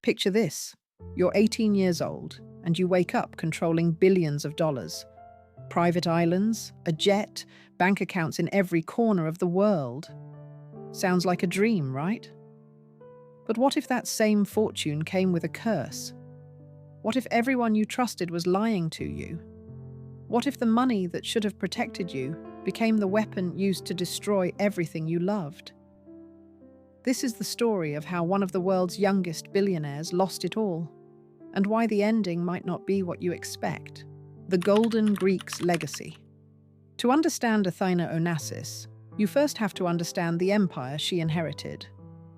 Picture this. You're 18 years old, and you wake up controlling billions of dollars. Private islands, a jet, bank accounts in every corner of the world. Sounds like a dream, right? But what if that same fortune came with a curse? What if everyone you trusted was lying to you? What if the money that should have protected you became the weapon used to destroy everything you loved? This is the story of how one of the world's youngest billionaires lost it all, and why the ending might not be what you expect. The Golden Greek's legacy. To understand Athina Onassis, you first have to understand the empire she inherited.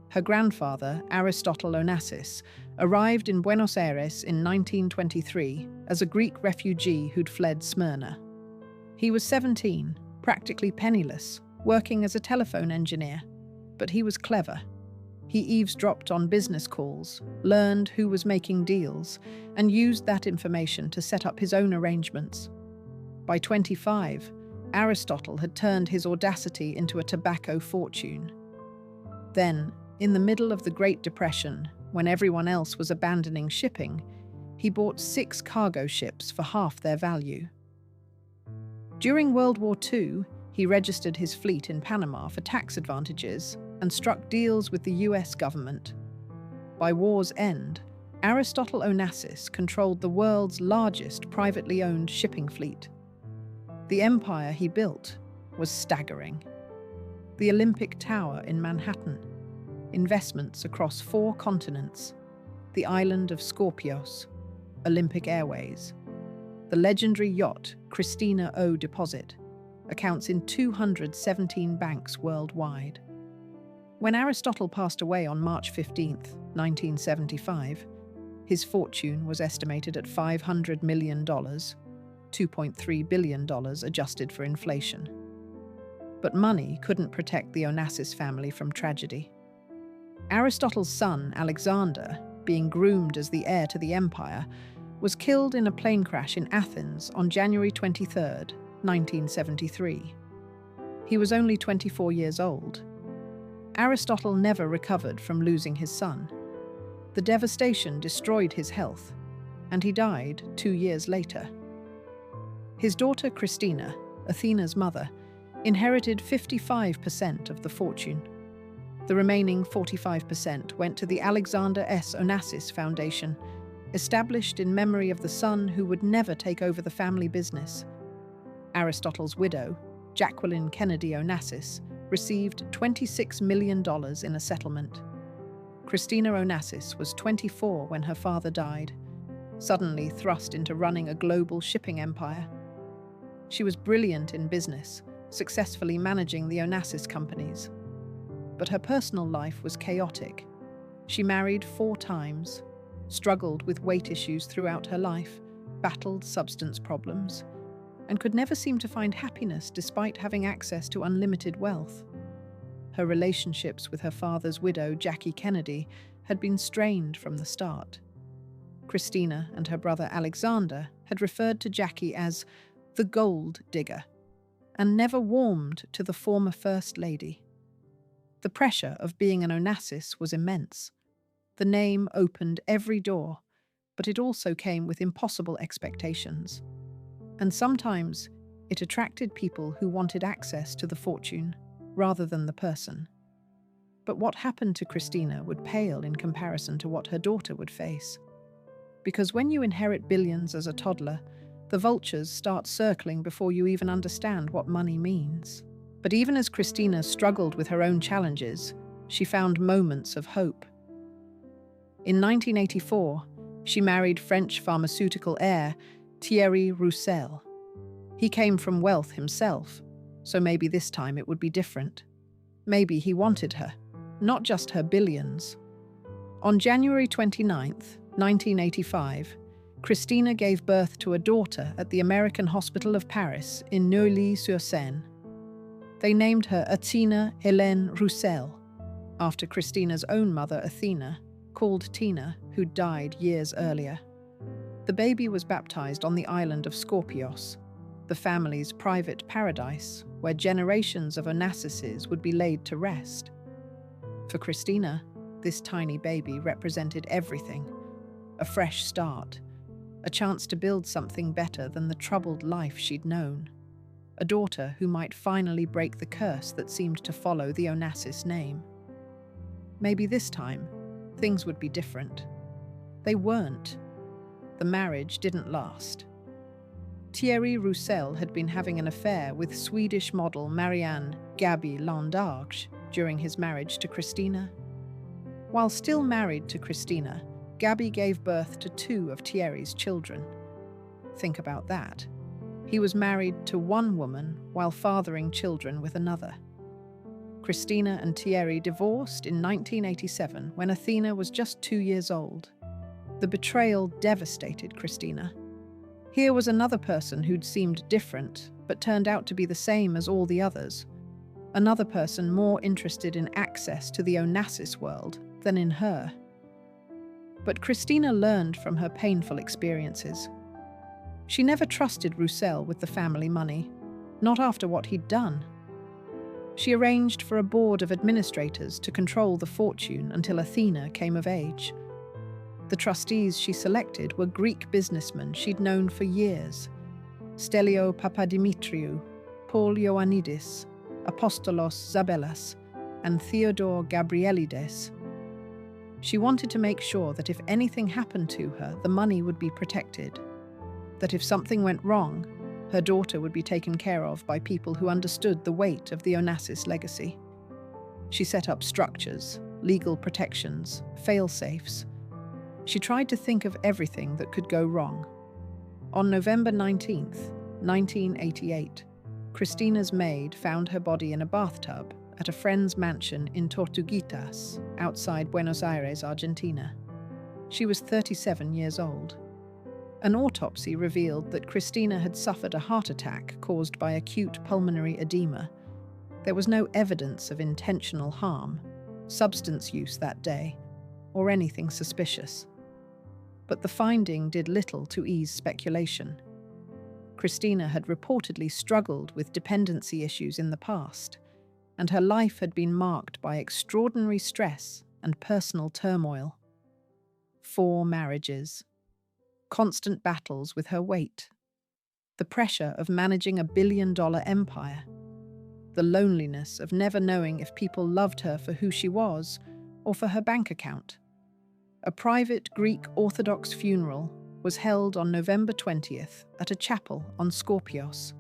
Her grandfather, Aristotle Onassis, arrived in Buenos Aires in 1923 as a Greek refugee who'd fled Smyrna. He was 17, practically penniless, working as a telephone engineer, but he was clever. He eavesdropped on business calls, learned who was making deals, and used that information to set up his own arrangements. By 25, Aristotle had turned his audacity into a tobacco fortune. Then, in the middle of the Great Depression, when everyone else was abandoning shipping, he bought 6 cargo ships for half their value. During World War II, he registered his fleet in Panama for tax advantages and struck deals with the US government. By war's end, Aristotle Onassis controlled the world's largest privately owned shipping fleet. The empire he built was staggering. The Olympic Tower in Manhattan, investments across 4 continents, the island of Scorpios, Olympic Airways, the legendary yacht Christina deposit, accounts in 217 banks worldwide. When Aristotle passed away on March 15, 1975, his fortune was estimated at $500 million, $2.3 billion adjusted for inflation. But money couldn't protect the Onassis family from tragedy. Aristotle's son, Alexander, being groomed as the heir to the empire, was killed in a plane crash in Athens on January 23, 1973. He was only 24 years old. Aristotle never recovered from losing his son. The devastation destroyed his health, and he died 2 years later. His daughter Christina, Athena's mother, inherited 55% of the fortune. The remaining 45% went to the Alexander S. Onassis Foundation, established in memory of the son who would never take over the family business. Aristotle's widow, Jacqueline Kennedy Onassis, received $26 million in a settlement. Christina Onassis was 24 when her father died, suddenly thrust into running a global shipping empire. She was brilliant in business, successfully managing the Onassis companies. But her personal life was chaotic. She married 4 times, struggled with weight issues throughout her life, battled substance problems, and could never seem to find happiness despite having access to unlimited wealth. Her relationships with her father's widow, Jackie Kennedy, had been strained from the start. Christina and her brother Alexander had referred to Jackie as the gold digger, and never warmed to the former First Lady. The pressure of being an Onassis was immense. The name opened every door, but it also came with impossible expectations. And sometimes it attracted people who wanted access to the fortune rather than the person. But what happened to Christina would pale in comparison to what her daughter would face. Because when you inherit billions as a toddler, the vultures start circling before you even understand what money means. But even as Christina struggled with her own challenges, she found moments of hope. In 1984, she married French pharmaceutical heir Thierry Roussel. He came from wealth himself, so maybe this time it would be different. Maybe he wanted her, not just her billions. On January 29, 1985, Christina gave birth to a daughter at the American Hospital of Paris in Neuilly-sur-Seine. They named her Athina Hélène Roussel, after Christina's own mother Athina, called Tina, who died years earlier. The baby was baptized on the island of Scorpios, the family's private paradise where generations of Onassises would be laid to rest. For Christina, This tiny baby represented everything: a fresh start, a chance to build something better than the troubled life she'd known, a daughter who might finally break the curse that seemed to follow the Onassis name. Maybe this time, things would be different. They weren't. The marriage didn't last. Thierry Roussel had been having an affair with Swedish model Marianne Gaby Landarge during his marriage to Christina. While still married to Christina, Gaby gave birth to 2 of Thierry's children. Think about that. He was married to one woman while fathering children with another. Christina and Thierry divorced in 1987 when Athina was just 2 years old. The betrayal devastated Christina. Here was another person who'd seemed different, but turned out to be the same as all the others. Another person more interested in access to the Onassis world than in her. But Christina learned from her painful experiences. She never trusted Roussel with the family money, not after what he'd done. She arranged for a board of administrators to control the fortune until Athina came of age. The trustees she selected were Greek businessmen she'd known for years: Stelio Papadimitriou, Paul Ioannidis, Apostolos Zabelas, and Theodore Gabrielides. She wanted to make sure that if anything happened to her, the money would be protected. That if something went wrong, her daughter would be taken care of by people who understood the weight of the Onassis legacy. She set up structures, legal protections, fail-safes. She tried to think of everything that could go wrong. On November 19th, 1988, Christina's maid found her body in a bathtub at a friend's mansion in Tortuguitas, outside Buenos Aires, Argentina. She was 37 years old. An autopsy revealed that Christina had suffered a heart attack caused by acute pulmonary edema. There was no evidence of intentional harm, substance use that day, or anything suspicious. But the finding did little to ease speculation. Christina had reportedly struggled with dependency issues in the past, and her life had been marked by extraordinary stress and personal turmoil. 4 marriages. Constant battles with her weight. The pressure of managing a billion-dollar empire. The loneliness of never knowing if people loved her for who she was or for her bank account. A private Greek Orthodox funeral was held on November 20th at a chapel on Skorpios.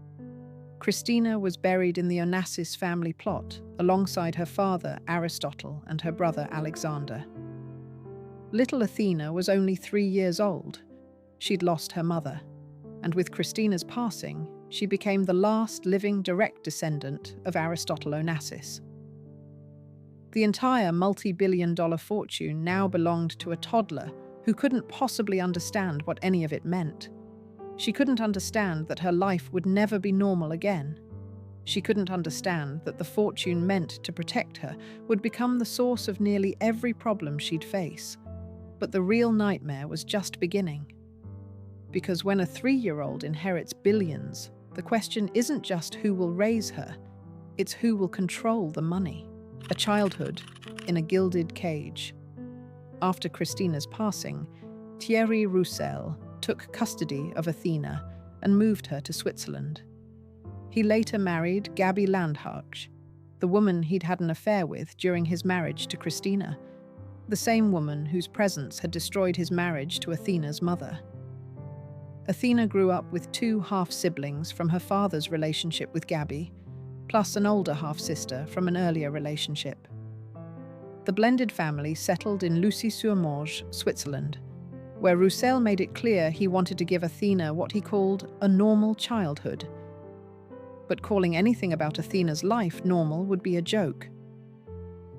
Christina was buried in the Onassis family plot alongside her father Aristotle and her brother Alexander. Little Athina was only 3 years old. She'd lost her mother, and with Christina's passing, she became the last living direct descendant of Aristotle Onassis. The entire multi-billion-dollar fortune now belonged to a toddler who couldn't possibly understand what any of it meant. She couldn't understand that her life would never be normal again. She couldn't understand that the fortune meant to protect her would become the source of nearly every problem she'd face. But the real nightmare was just beginning. Because when a 3-year-old inherits billions, the question isn't just who will raise her, it's who will control the money. A childhood in a gilded cage. After Christina's passing, Thierry Roussel took custody of Athina and moved her to Switzerland. He later married Gaby Landarge, the woman he'd had an affair with during his marriage to Christina, the same woman whose presence had destroyed his marriage to Athina's mother. Athina grew up with 2 half-siblings from her father's relationship with Gaby, plus an older half-sister from an earlier relationship. The blended family settled in Lucy-sur-Morge, Switzerland, where Roussel made it clear he wanted to give Athina what he called a normal childhood. But calling anything about Athina's life normal would be a joke.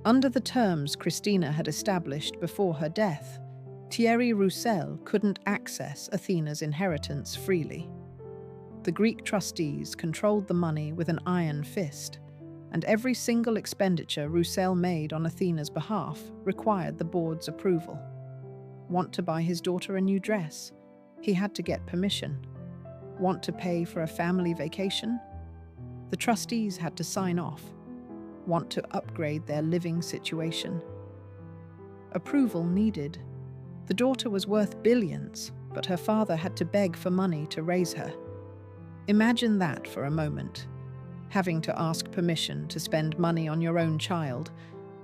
Under the terms Christina had established before her death, Thierry Roussel couldn't access Athina's inheritance freely. The Greek trustees controlled the money with an iron fist, and every single expenditure Roussel made on Athina's behalf required the board's approval. Want to buy his daughter a new dress? He had to get permission. Want to pay for a family vacation? The trustees had to sign off. Want to upgrade their living situation? approval needed. The daughter was worth billions, but her father had to beg for money to raise her. Imagine that for a moment, having to ask permission to spend money on your own child,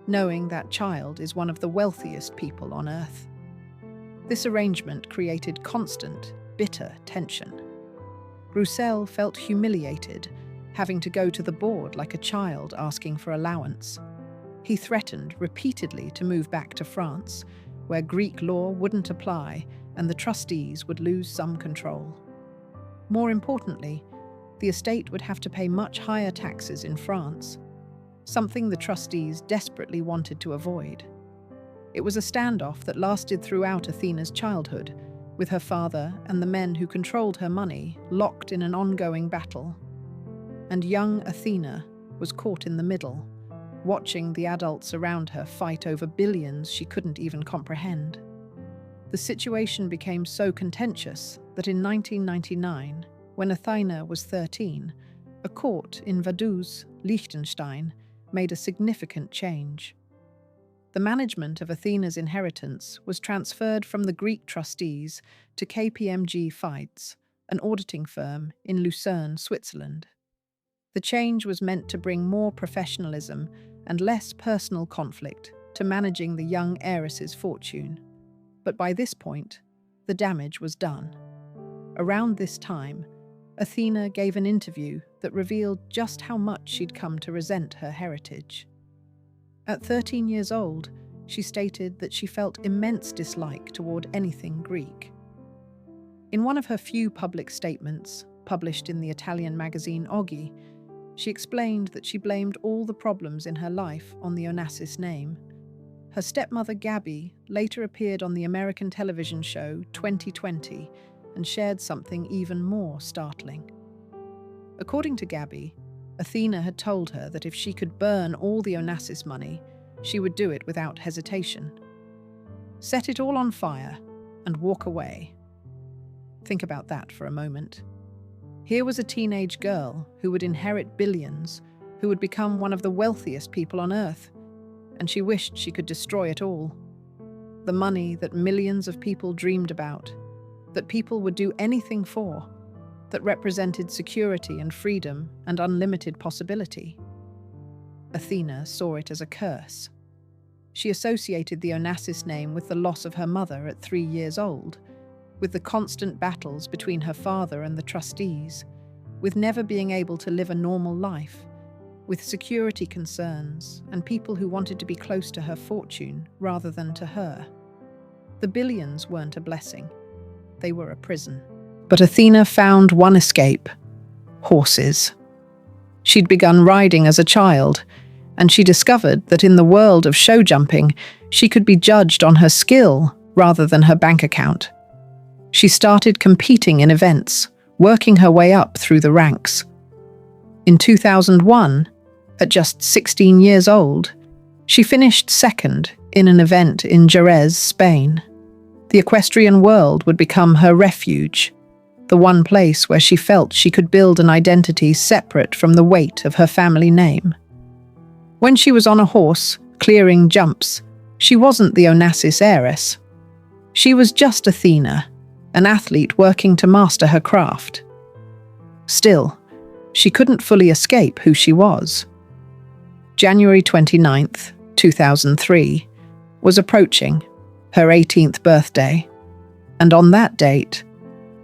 knowing that child is one of the wealthiest people on earth. This arrangement created constant, bitter tension. Roussel felt humiliated, having to go to the board like a child asking for allowance. He threatened repeatedly to move back to France, where Greek law wouldn't apply and the trustees would lose some control. More importantly, the estate would have to pay much higher taxes in France, something the trustees desperately wanted to avoid. It was a standoff that lasted throughout Athina's childhood, with her father and the men who controlled her money locked in an ongoing battle. And young Athina was caught in the middle, watching the adults around her fight over billions she couldn't even comprehend. The situation became so contentious that in 1999, when Athina was 13, a court in Vaduz, Liechtenstein, made a significant change. The management of Athina's inheritance was transferred from the Greek trustees to KPMG Fides, an auditing firm in Lucerne, Switzerland. The change was meant to bring more professionalism and less personal conflict to managing the young heiress's fortune. But by this point, the damage was done. Around this time, Athina gave an interview that revealed just how much she'd come to resent her heritage. At 13 years old, she stated that she felt immense dislike toward anything Greek. In one of her few public statements, published in the Italian magazine Oggi, she explained that she blamed all the problems in her life on the Onassis name. Her stepmother Gabby later appeared on the American television show 2020 and shared something even more startling. According to Gabby, Athina had told her that if she could burn all the Onassis money, she would do it without hesitation. Set it all on fire and walk away. Think about that for a moment. Here was a teenage girl who would inherit billions, who would become one of the wealthiest people on earth, and she wished she could destroy it all. The money that millions of people dreamed about, that people would do anything for, that represented security and freedom and unlimited possibility. Athina saw it as a curse. She associated the Onassis name with the loss of her mother at 3 years old, with the constant battles between her father and the trustees, with never being able to live a normal life, with security concerns and people who wanted to be close to her fortune rather than to her. The billions weren't a blessing. They were a prison. But Athina found one escape: horses. She'd begun riding as a child, and she discovered that in the world of show jumping, she could be judged on her skill rather than her bank account. She started competing in events, working her way up through the ranks. In 2001, at just 16 years old, she finished second in an event in Jerez, Spain. The equestrian world would become her refuge, the one place where she felt she could build an identity separate from the weight of her family name. When she was on a horse, clearing jumps, she wasn't the Onassis heiress. She was just Athina, an athlete working to master her craft. Still, she couldn't fully escape who she was. January 29th, 2003, was approaching, her 18th birthday, and on that date,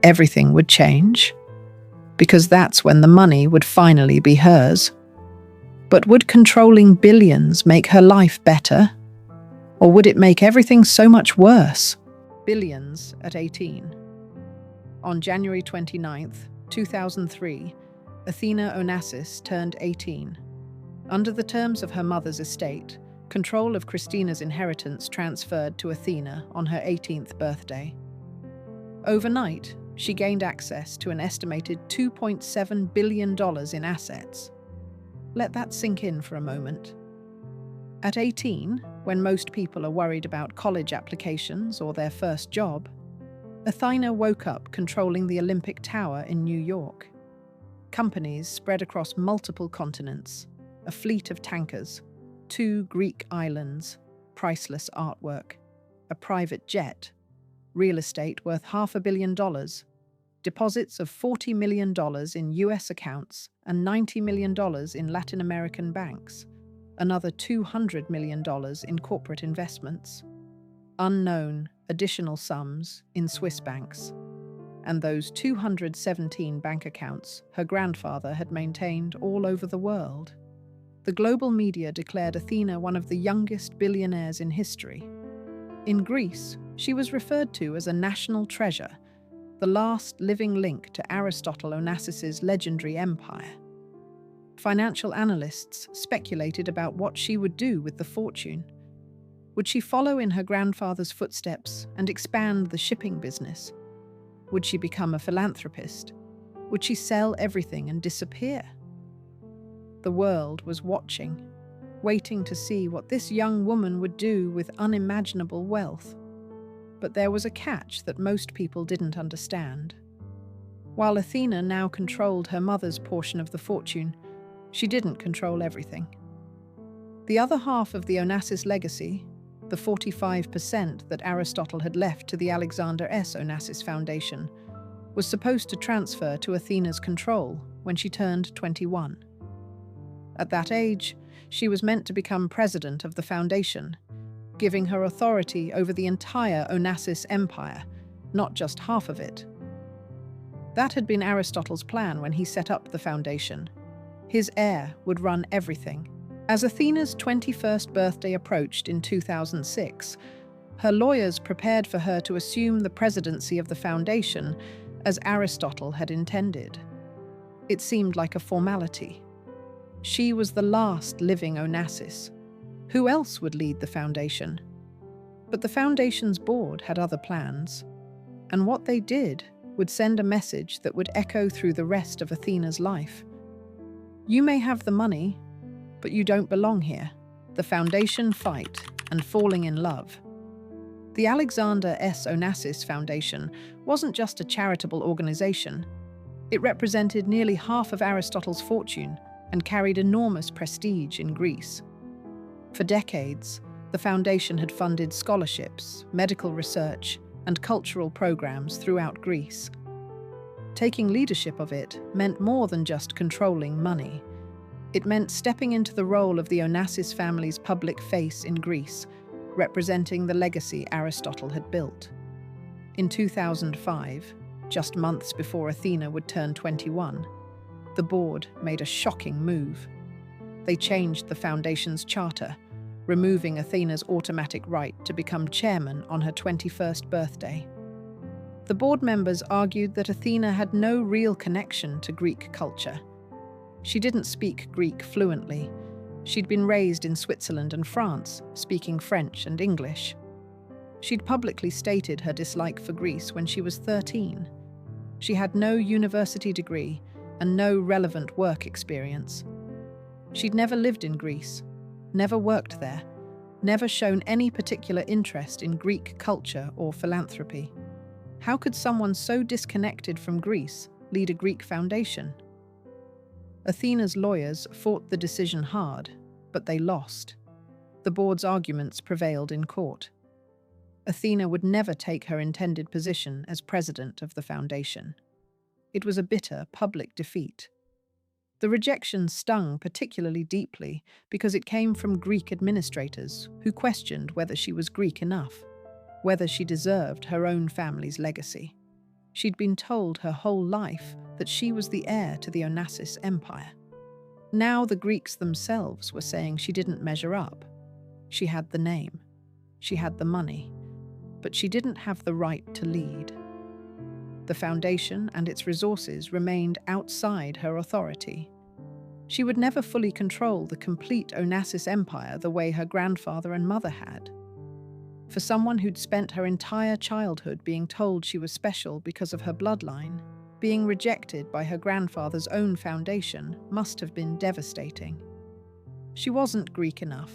everything would change, because that's when the money would finally be hers. But would controlling billions make her life better? Or would it make everything so much worse? Billions at 18. On January 29th, 2003, Athina Onassis turned 18. Under the terms of her mother's estate, control of Christina's inheritance transferred to Athina on her 18th birthday. Overnight, she gained access to an estimated $2.7 billion in assets. Let that sink in for a moment. At 18, when most people are worried about college applications or their first job, Athina woke up controlling the Olympic Tower in New York. Companies spread across multiple continents, a fleet of tankers, 2 Greek islands, priceless artwork, a private jet, real estate worth $500 million, deposits of $40 million in US accounts and $90 million in Latin American banks, another $200 million in corporate investments, unknown additional sums in Swiss banks, and those 217 bank accounts her grandfather had maintained all over the world. The global media declared Athina one of the youngest billionaires in history. In Greece, she was referred to as a national treasure, the last living link to Aristotle Onassis's legendary empire. Financial analysts speculated about what she would do with the fortune. Would she follow in her grandfather's footsteps and expand the shipping business? Would she become a philanthropist? Would she sell everything and disappear? The world was watching, waiting to see what this young woman would do with unimaginable wealth. But there was a catch that most people didn't understand. While Athina now controlled her mother's portion of the fortune, she didn't control everything. The other half of the Onassis legacy, the 45% that Aristotle had left to the Alexander S. Onassis Foundation, was supposed to transfer to Athina's control when she turned 21. At that age, she was meant to become president of the foundation, giving her authority over the entire Onassis empire, not just half of it. That had been Aristotle's plan when he set up the foundation. His heir would run everything. As Athina's 21st birthday approached in 2006, her lawyers prepared for her to assume the presidency of the foundation as Aristotle had intended. It seemed like a formality. She was the last living Onassis. Who else would lead the foundation? But the foundation's board had other plans, and what they did would send a message that would echo through the rest of Athina's life. You may have the money, but you don't belong here. The foundation fight and falling in love. The Alexander S. Onassis Foundation wasn't just a charitable organization. It represented nearly half of Aristotle's fortune and carried enormous prestige in Greece. For decades, the foundation had funded scholarships, medical research, and cultural programs throughout Greece. Taking leadership of it meant more than just controlling money. It meant stepping into the role of the Onassis family's public face in Greece, representing the legacy Aristotle had built. In 2005, just months before Athina would turn 21, the board made a shocking move. They changed the foundation's charter, removing Athina's automatic right to become chairman on her 21st birthday. The board members argued that Athina had no real connection to Greek culture. She didn't speak Greek fluently. She'd been raised in Switzerland and France, speaking French and English. She'd publicly stated her dislike for Greece when she was 13. She had no university degree and no relevant work experience. She'd never lived in Greece, never worked there, never shown any particular interest in Greek culture or philanthropy. How could someone so disconnected from Greece lead a Greek foundation? Athina's lawyers fought the decision hard, but they lost. The board's arguments prevailed in court. Athina would never take her intended position as president of the foundation. It was a bitter public defeat. The rejection stung particularly deeply because it came from Greek administrators who questioned whether she was Greek enough, whether she deserved her own family's legacy. She'd been told her whole life that she was the heir to the Onassis empire. Now the Greeks themselves were saying she didn't measure up. She had the name, she had the money, but she didn't have the right to lead. The foundation and its resources remained outside her authority. She would never fully control the complete Onassis empire the way her grandfather and mother had. For someone who'd spent her entire childhood being told she was special because of her bloodline, being rejected by her grandfather's own foundation must have been devastating. She wasn't Greek enough.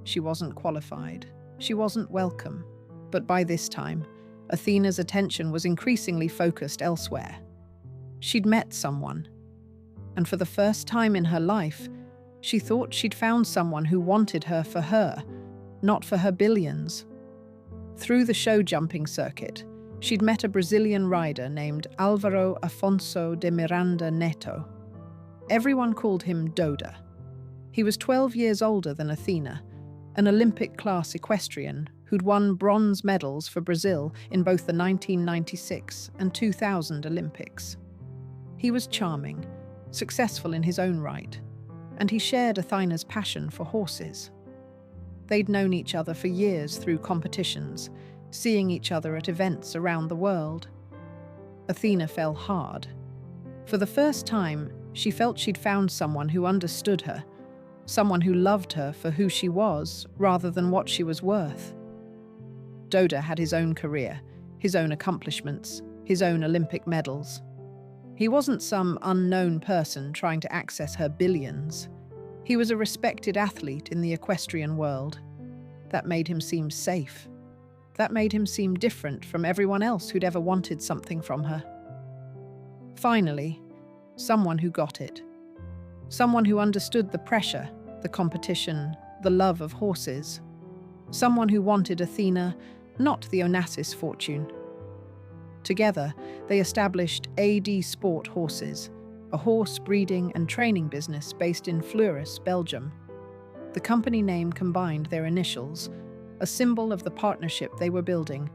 She wasn't qualified. She wasn't welcome. But by this time, Athina's attention was increasingly focused elsewhere. She'd met someone, and for the first time in her life, she thought she'd found someone who wanted her for her, not for her billions. Through the show-jumping circuit, she'd met a Brazilian rider named Álvaro Afonso de Miranda Neto. Everyone called him Doda. He was 12 years older than Athina, an Olympic-class equestrian who'd won bronze medals for Brazil in both the 1996 and 2000 Olympics. He was charming, successful in his own right, and he shared Athina's passion for horses. They'd known each other for years through competitions, seeing each other at events around the world. Athina fell hard. For the first time, she felt she'd found someone who understood her, someone who loved her for who she was rather than what she was worth. Doda had his own career, his own accomplishments, his own Olympic medals. He wasn't some unknown person trying to access her billions. He was a respected athlete in the equestrian world. That made him seem safe. That made him seem different from everyone else who'd ever wanted something from her. Finally, someone who got it. Someone who understood the pressure, the competition, the love of horses. Someone who wanted Athina, not the Onassis fortune. Together, they established AD Sport Horses, a horse breeding and training business based in Fleurus, Belgium. The company name combined their initials, a symbol of the partnership they were building,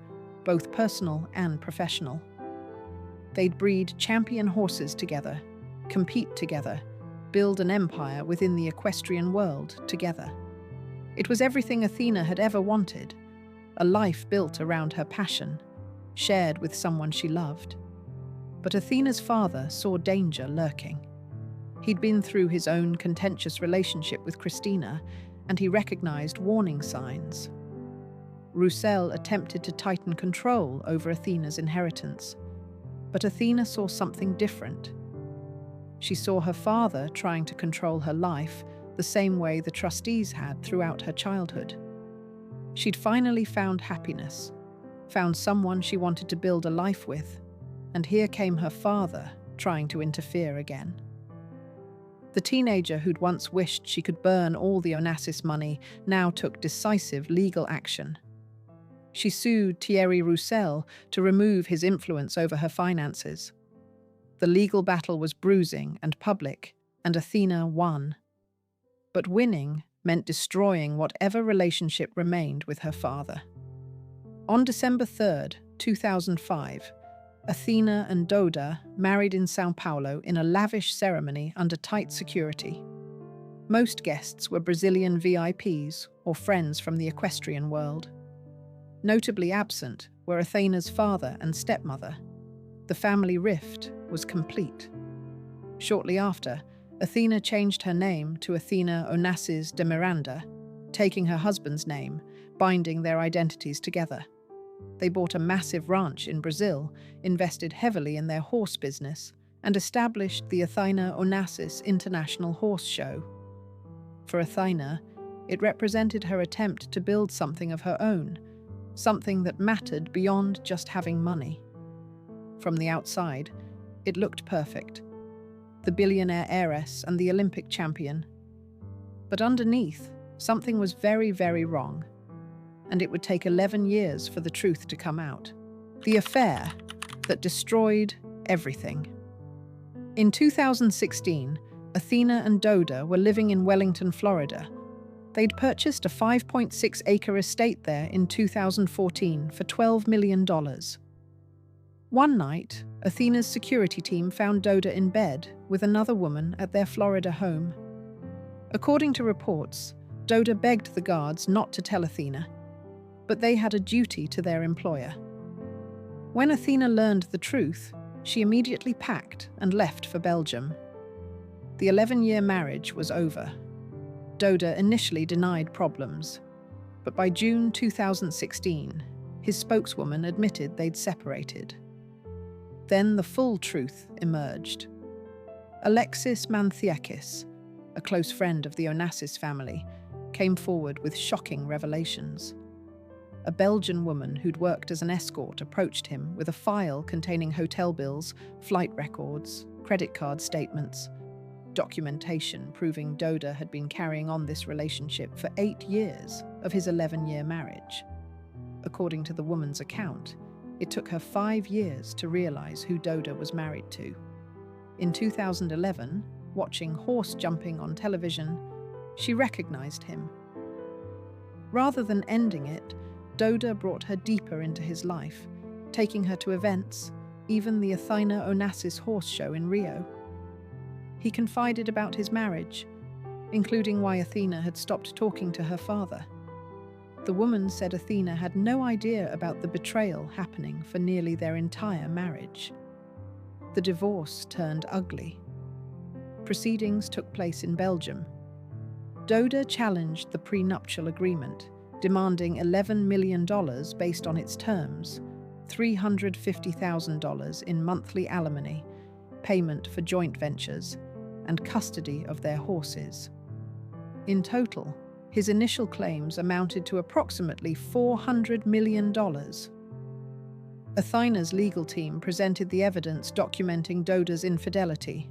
both personal and professional. They'd breed champion horses together, compete together, build an empire within the equestrian world together. It was everything Athina had ever wanted, a life built around her passion, shared with someone she loved. But Athina's father saw danger lurking. He'd been through his own contentious relationship with Christina, and he recognized warning signs. Roussel attempted to tighten control over Athina's inheritance, but Athina saw something different. She saw her father trying to control her life the same way the trustees had throughout her childhood. She'd finally found happiness, found someone she wanted to build a life with, and here came her father trying to interfere again. The teenager who'd once wished she could burn all the Onassis money now took decisive legal action. She sued Thierry Roussel to remove his influence over her finances. The legal battle was bruising and public, and Athina won. But winning meant destroying whatever relationship remained with her father. On December 3rd, 2005, Athina and Doda married in São Paulo in a lavish ceremony under tight security. Most guests were Brazilian VIPs or friends from the equestrian world. Notably absent were Athina's father and stepmother. The family rift was complete. Shortly after, Athina changed her name to Athina Onassis de Miranda, taking her husband's name, binding their identities together. They bought a massive ranch in Brazil, invested heavily in their horse business, and established the Athina Onassis International Horse Show. For Athina, it represented her attempt to build something of her own, something that mattered beyond just having money. From the outside, it looked perfect. The billionaire heiress and the Olympic champion. But underneath, something was very, very wrong. And it would take 11 years for the truth to come out. The affair that destroyed everything. In 2016, Athina and Doda were living in Wellington, Florida. They'd purchased a 5.6-acre estate there in 2014 for $12 million. One night, Athina's security team found Doda in bed with another woman at their Florida home. According to reports, Doda begged the guards not to tell Athina, but they had a duty to their employer. When Athina learned the truth, she immediately packed and left for Belgium. The 11-year marriage was over. Doda initially denied problems, but by June 2016, his spokeswoman admitted they'd separated. Then the full truth emerged. Alexis Manthiakis, a close friend of the Onassis family, came forward with shocking revelations. A Belgian woman who'd worked as an escort approached him with a file containing hotel bills, flight records, credit card statements. documentation proving Doda had been carrying on this relationship for 8 years of his 11-year marriage. According to the woman's account, it took her 5 years to realize who Doda was married to. In 2011, watching horse jumping on television, she recognized him. Rather than ending it, Doda brought her deeper into his life, taking her to events, even the Athina Onassis horse show in Rio. He confided about his marriage, including why Athina had stopped talking to her father. The woman said Athina had no idea about the betrayal happening for nearly their entire marriage. The divorce turned ugly. Proceedings took place in Belgium. Doda challenged the prenuptial agreement, demanding $11 million based on its terms, $350,000 in monthly alimony, payment for joint ventures, and custody of their horses. In total, his initial claims amounted to approximately $400 million. Athina's legal team presented the evidence documenting Doda's infidelity.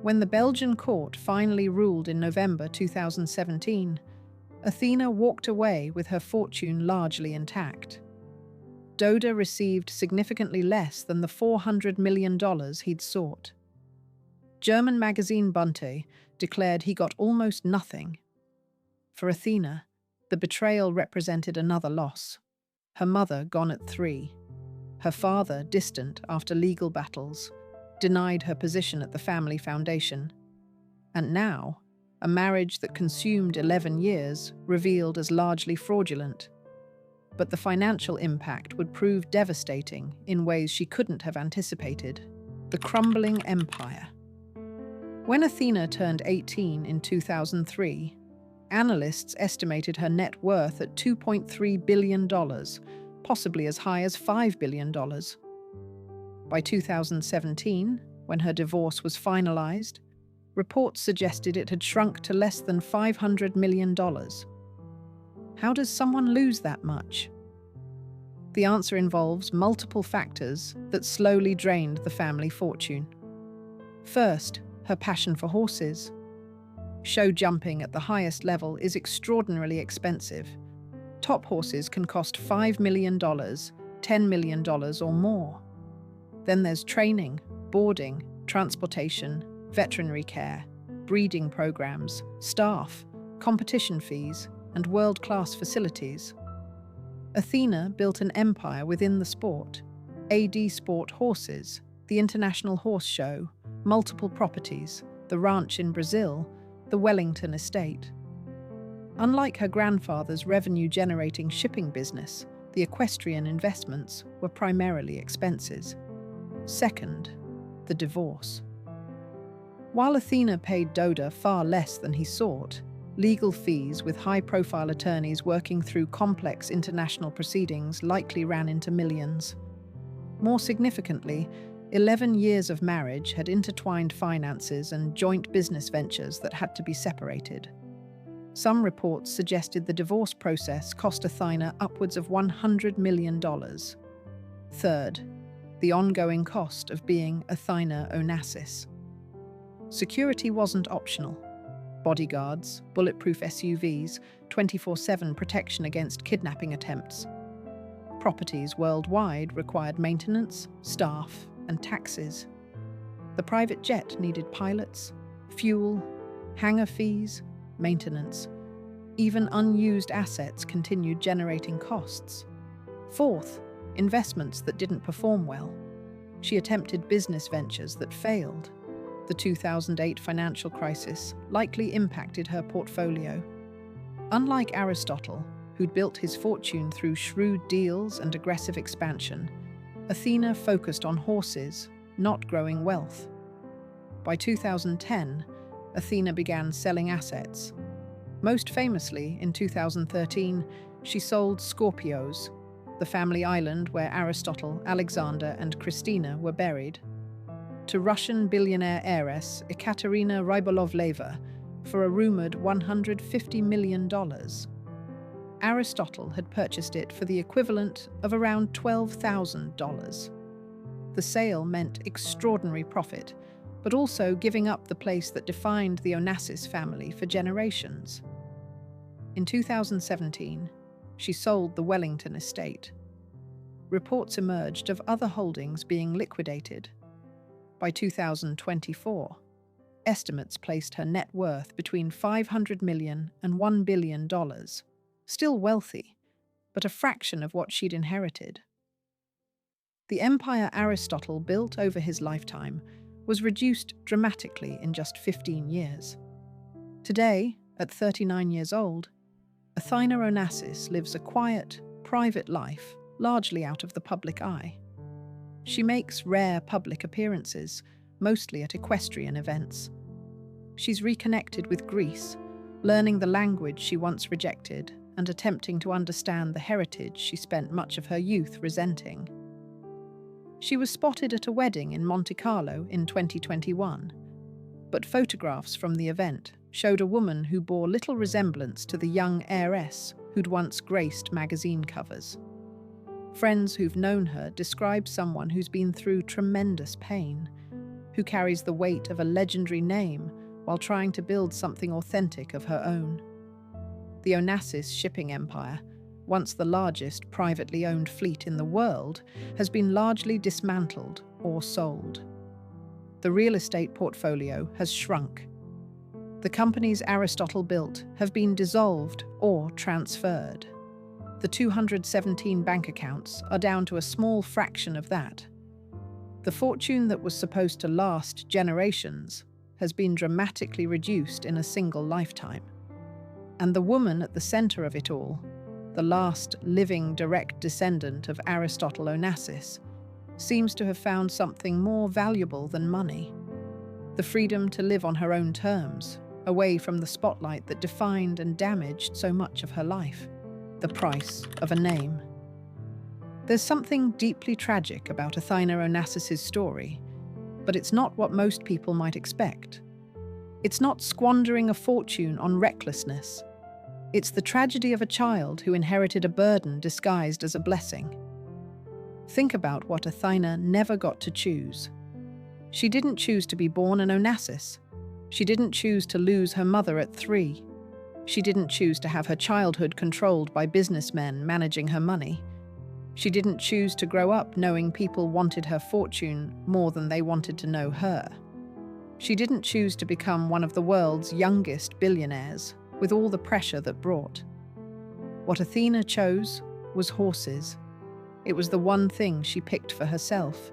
When the Belgian court finally ruled in November 2017, Athina walked away with her fortune largely intact. Doda received significantly less than the $400 million he'd sought. German magazine Bunte declared he got almost nothing. For Athina, the betrayal represented another loss. Her mother gone at 3. Her father, distant after legal battles, denied her position at the family foundation. And now, a marriage that consumed 11 years revealed as largely fraudulent. But the financial impact would prove devastating in ways she couldn't have anticipated. The crumbling empire. When Athina turned 18 in 2003, analysts estimated her net worth at $2.3 billion, possibly as high as $5 billion. By 2017, when her divorce was finalized, reports suggested it had shrunk to less than $500 million. How does someone lose that much? The answer involves multiple factors that slowly drained the family fortune. First, her passion for horses. Show jumping at the highest level is extraordinarily expensive. Top horses can cost $5 million, $10 million or more. Then there's training, boarding, transportation, veterinary care, breeding programs, staff, competition fees, and world-class facilities. Athina built an empire within the sport. AD Sport Horses, the International Horse Show, multiple properties, the ranch in Brazil, the Wellington estate. Unlike her grandfather's revenue-generating shipping business, the equestrian investments were primarily expenses. Second, the divorce. While Athina paid Doda far less than he sought, legal fees with high-profile attorneys working through complex international proceedings likely ran into millions. More significantly, 11 years of marriage had intertwined finances and joint business ventures that had to be separated. Some reports suggested the divorce process cost Athina upwards of $100 million. Third, the ongoing cost of being Athina Onassis. Security wasn't optional. Bodyguards, bulletproof SUVs, 24/7 protection against kidnapping attempts. Properties worldwide required maintenance, staff, and taxes. The private jet needed pilots, fuel, hangar fees, maintenance. Even unused assets continued generating costs. Fourth, investments that didn't perform well. She attempted business ventures that failed. The 2008 financial crisis likely impacted her portfolio. Unlike Aristotle, who'd built his fortune through shrewd deals and aggressive expansion, Athina focused on horses, not growing wealth. By 2010, Athina began selling assets. Most famously, in 2013, she sold Scorpios, the family island where Aristotle, Alexander, and Christina were buried, to Russian billionaire heiress Ekaterina Rybolovleva for a rumored $150 million. Aristotle had purchased it for the equivalent of around $12,000. The sale meant extraordinary profit, but also giving up the place that defined the Onassis family for generations. In 2017, she sold the Wellington estate. Reports emerged of other holdings being liquidated. By 2024, estimates placed her net worth between $500 million and $1 billion. Still wealthy, but a fraction of what she'd inherited. The empire Aristotle built over his lifetime was reduced dramatically in just 15 years. Today, at 39 years old, Athina Onassis lives a quiet, private life, largely out of the public eye. She makes rare public appearances, mostly at equestrian events. She's reconnected with Greece, learning the language she once rejected and attempting to understand the heritage she spent much of her youth resenting. She was spotted at a wedding in Monte Carlo in 2021, but photographs from the event showed a woman who bore little resemblance to the young heiress who'd once graced magazine covers. Friends who've known her describe someone who's been through tremendous pain, who carries the weight of a legendary name while trying to build something authentic of her own. The Onassis shipping empire, once the largest privately owned fleet in the world, has been largely dismantled or sold. The real estate portfolio has shrunk. The companies Aristotle built have been dissolved or transferred. The 217 bank accounts are down to a small fraction of that. The fortune that was supposed to last generations has been dramatically reduced in a single lifetime. And the woman at the center of it all, the last living direct descendant of Aristotle Onassis, seems to have found something more valuable than money: the freedom to live on her own terms, away from the spotlight that defined and damaged so much of her life. The price of a name. There's something deeply tragic about Athina Onassis' story, but it's not what most people might expect. It's not squandering a fortune on recklessness. It's the tragedy of a child who inherited a burden disguised as a blessing. Think about what Athina never got to choose. She didn't choose to be born an Onassis. She didn't choose to lose her mother at 3. She didn't choose to have her childhood controlled by businessmen managing her money. She didn't choose to grow up knowing people wanted her fortune more than they wanted to know her. She didn't choose to become one of the world's youngest billionaires, with all the pressure that brought. What Athina chose was horses. It was the one thing she picked for herself,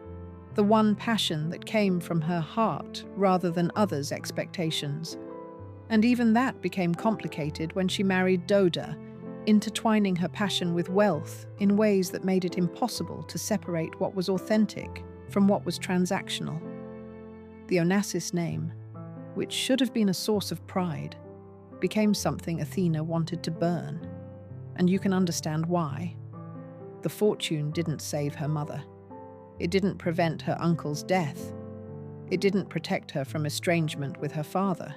the one passion that came from her heart rather than others' expectations. And even that became complicated when she married Doda, intertwining her passion with wealth in ways that made it impossible to separate what was authentic from what was transactional. The Onassis name, which should have been a source of pride, became something Athina wanted to burn. And you can understand why. The fortune didn't save her mother. It didn't prevent her uncle's death. It didn't protect her from estrangement with her father.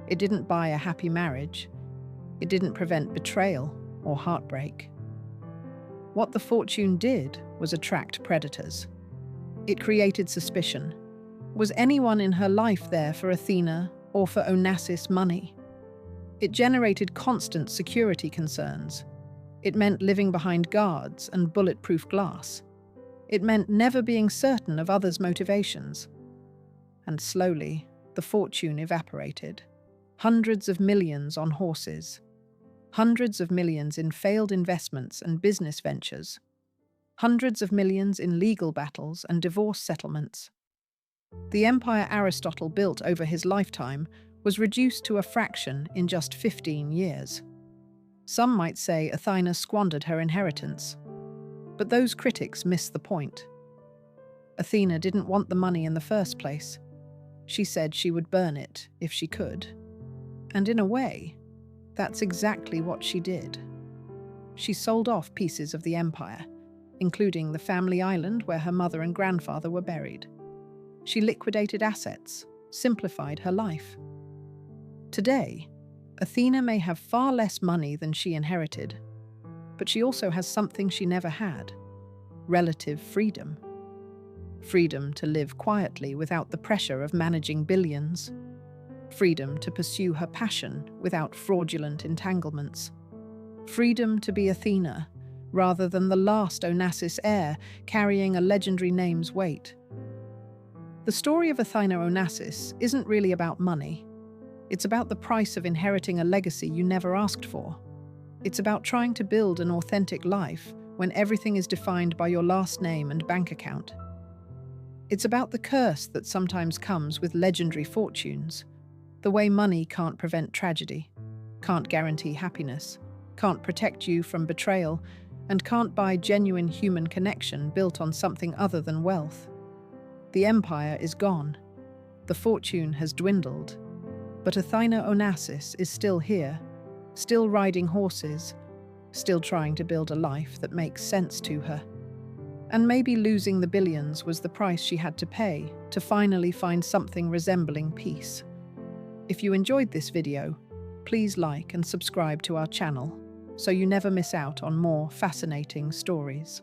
It didn't buy a happy marriage. It didn't prevent betrayal or heartbreak. What the fortune did was attract predators. It created suspicion. Was anyone in her life there for Athina or for Onassis money? It generated constant security concerns. It meant living behind guards and bulletproof glass. It meant never being certain of others' motivations. And slowly, the fortune evaporated. Hundreds of millions on horses. Hundreds of millions in failed investments and business ventures. Hundreds of millions in legal battles and divorce settlements. The empire Aristotle built over his lifetime was reduced to a fraction in just 15 years. Some might say Athina squandered her inheritance, but those critics miss the point. Athina didn't want the money in the first place. She said she would burn it if she could. And in a way, that's exactly what she did. She sold off pieces of the empire, including the family island where her mother and grandfather were buried. She liquidated assets, simplified her life. Today, Athina may have far less money than she inherited, but she also has something she never had: relative freedom. freedom to live quietly without the pressure of managing billions, freedom to pursue her passion without fraudulent entanglements, freedom to be Athena rather than the last Onassis heir carrying a legendary name's weight. The story of Athina Onassis isn't really about money. It's about the price of inheriting a legacy you never asked for. It's about trying to build an authentic life when everything is defined by your last name and bank account. It's about the curse that sometimes comes with legendary fortunes, the way money can't prevent tragedy, can't guarantee happiness, can't protect you from betrayal, and can't buy genuine human connection built on something other than wealth. The empire is gone. The fortune has dwindled. But Athina Onassis is still here, still riding horses, still trying to build a life that makes sense to her. And maybe losing the billions was the price she had to pay to finally find something resembling peace. If you enjoyed this video, please like and subscribe to our channel so you never miss out on more fascinating stories.